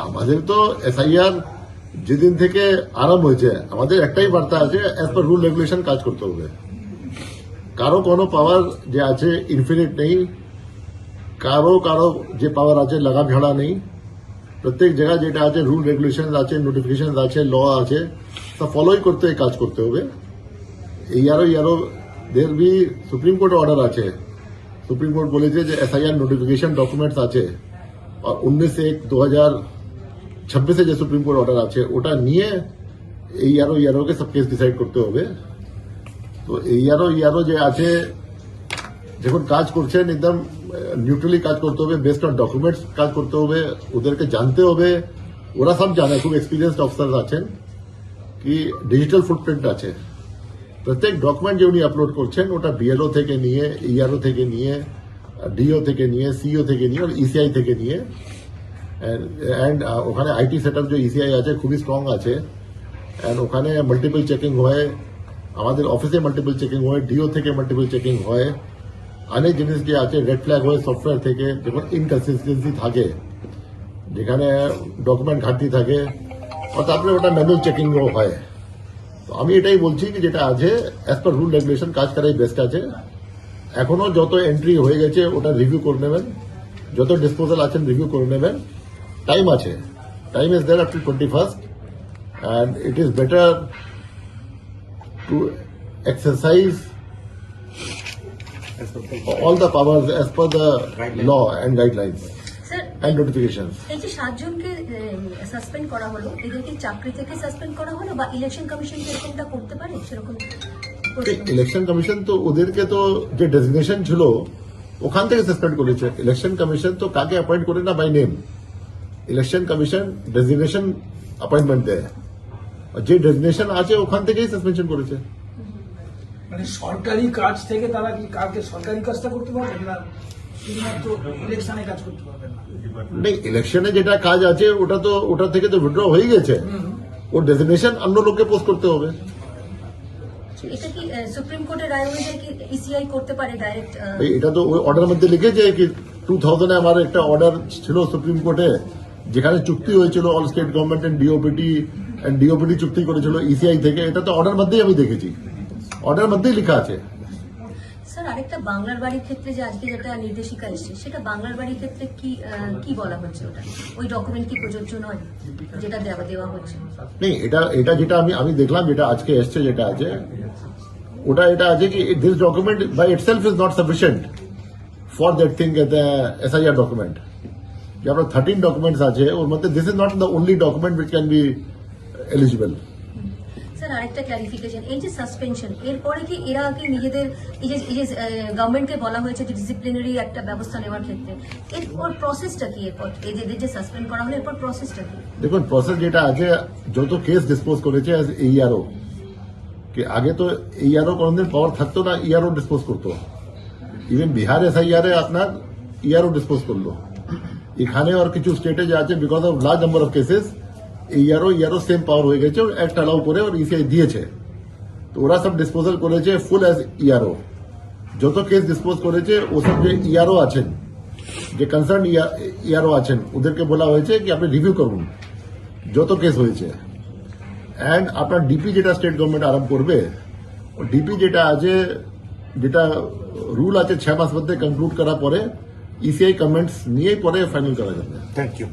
আমাদের তো এসআইআর যেদিন থেকে আরম্ভ হয়েছে আমাদের একটাই বার্তা আছে, অ্যাজ পার রুল রেগুলেশন কাজ করতে হবে। কারো কোনো পাওয়ার যে আছে ইনফিনিট নেই, কারো যে পাওয়ার আছে লাগাম ঝাড়া নেই। প্রত্যেক জায়গায় যেটা আছে রুল রেগুলেশন আছে, নোটিফিকেশন আছে, ল আছে, তা ফলোই করতে কাজ করতে হবে। ইয়ারও দের বি সুপ্রিম কোর্ট অর্ডার আছে। সুপ্রিম কোর্ট বলেছে যে এসআইআর নোটিফিকেশন ডকুমেন্টস আছে, আর 19/1/2026 যে সুপ্রিম কোর্ট অর্ডার আছে ওটা নিয়ে ইয়ারোকে সব কেস ডিসাইড করতে হবে। তো ইয়ারো যে আছে যখন কাজ করছেন একদম নিউট্রালি কাজ করতে হবে, বেস্ট অন ডকুমেন্টস কাজ করতে হবে, ওদেরকে জানতে হবে। ওরা সব জানে, খুব এক্সপিরিয়েন্সড অফিসার আছেন কি ডিজিটাল ফুটপ্রিন্ট আছে। প্রত্যেক ডকুমেন্ট যে উনি আপলোড করছেন ওটা বিএলও থেকে নিয়ে, ইআরও থেকে নিয়ে, ডিও থেকে নিয়ে, সিইও থেকে নিয়ে, আর ইসিআই থেকে নিয়ে, অ্যান্ড ওখানে আইটি সেটআপ যে ইসিআই আছে খুবই স্ট্রং আছে। অ্যান্ড ওখানে মাল্টিপল চেকিং হয়, আমাদের অফিসে মাল্টিপল চেকিং হয়, ডিও থেকে মাল্টিপল চেকিং হয়। অনেক জিনিস যে আছে রেড ফ্ল্যাগ হয় সফটওয়্যার থেকে, যখন ইনকনসিস্টেন্সি থাকে, যেখানে ডকুমেন্ট ঘাটতি থাকে, আর তারপরে ওটা ম্যানুয়াল চেকিংও হয়। তো আমি এটাই বলছি কি যেটা আছে অ্যাজ পার রুল রেগুলেশন কাজ করাই বেস্ট আছে। এখনো যত এন্ট্রি হয়ে গেছে ওটা রিভিউ করে নেবেন, যত ডিসপোজাল আছেন রিভিউ করে নেবেন। টাইম আছে, time is there up to 21st, and it is better to exercise all the powers as per the law and guidelines and notifications. এই যে 7 জনকে সাসপেন্ড করা হলো, এদেরকে চাকরি থেকে সাসপেন্ড করা হলো বা ইলেকশন কমিশন এরকমটা করতে পারে সেরকম? ইলেকশন কমিশন তো ওদেরকে তো যে ডেজিগনেশন ছিল ওখান থেকে সাসপেন্ড করেছে। ইলেকশন কমিশন তো কাকে অ্যাপয়েন্ট করে না by name, election commission designation appointment দেয়, যে ডেজিগনেশন আছে ওখান থেকেই সাসপেনশন করেছে। মানে সরকারি কাজ থেকে তারা কি কালকে সরকারি কাজটা করতে পারবেন না, শুধুমাত্র ইলেকশনে কাজ করতে পারবেন না? ইলেকশনে যেটা কাজ আছে ওটা থেকে তো উইথড্র হয়ে গেছে, ওর ডেজিগনেশন অন্য লোককে পোস্ট করতে হবে। এটা কি সুপ্রিম কোর্টের রায় অনুযায়ী কি ইসিআই করতে পারে ডাইরেক্ট? এটা তো ওই অর্ডার মধ্যে লিখেছে কি 2000 আমার একটা অর্ডার ছিল সুপ্রিম কোর্টে, যেখানে চুক্তি হয়েছিল all state government and DoPT চুক্তি করেছিল ইসিআই থেকে। এটা তো অর্ডার মধ্যেই আমি দেখেছি, অর্ডার মধ্যেই লেখা আছে। স্যার আরেকটা বাংলার বাড়ির ক্ষেত্রে যে আজকে যেটা নির্দেশিকা এসছে, সেটা বাংলার বাড়ির ক্ষেত্রে কি বলা হচ্ছে? ওটা ওই ডকুমেন্ট কি প্রযোজ্য নয় যেটা দেওয়া হচ্ছে? নেই, এটা যেটা আমি দেখলাম, যেটা আজকে এসছে যেটা আছে ওটা এটা আছে কি this document by itself is not sufficient for that thing SIR document. যে আপনার 13 ডকুমেন্টস আছে ওর মধ্যে this is not the only document which can be eligible. Sir আরেকটা ক্লারিফিকেশন, এই যে সাসপেনশন এরপরে কি এরা কি নিজেদের এই যে গভর্নমেন্টকে বলা হয়েছে যে ডিসিপ্লিনারি একটা ব্যবস্থা নেওয়ার ক্ষেত্রে, এরপর প্রসেসটা কি? এরপর এই যে সাসপেন্ড করা হলো এরপর প্রসেসটা কি? দেখুন প্রসেস যেটা আছে, যত কেস ডিসপোজ করেছে অ্যাজ ইআরও, कि आगे तो ইআরও কোনদিন পাওয়ার থাকতো না, ইআরও ডিসপোজ করতো। ইভেন বিহার এসআইআর এ আপনার ইআরও ডিসপোজ করলো। এখানে আর কিছু স্টেটে যে আছে because of large number of cases ERO same পাওয়ার হয়ে গেছে, অ্যাক্ট অ্যালাউ করে আর ইসিআই দিয়েছে। তো ওরা সব ডিসপোজাল করেছে ফুল অ্যাজ ইআরও। যত কেস ডিসপোজ করেছে ওসব যে ইআরও আছেন, যে কনসার্ন ইআরও আছেন, ওদেরকে বলা হয়েছে কি আপনি রিভিউ করুন যত কেস হয়েছে। অ্যান্ড আপনার ডিপি যেটা স্টেট গভর্নমেন্ট আরম্ভ করবে, ডিপি যেটা আছে, যেটা রুল আছে 6 মাস মধ্যে কনক্লুড করার পরে ইসিআই কমেন্টস নিয়ে পরে ফাইনাল করা যাবে। Thank you.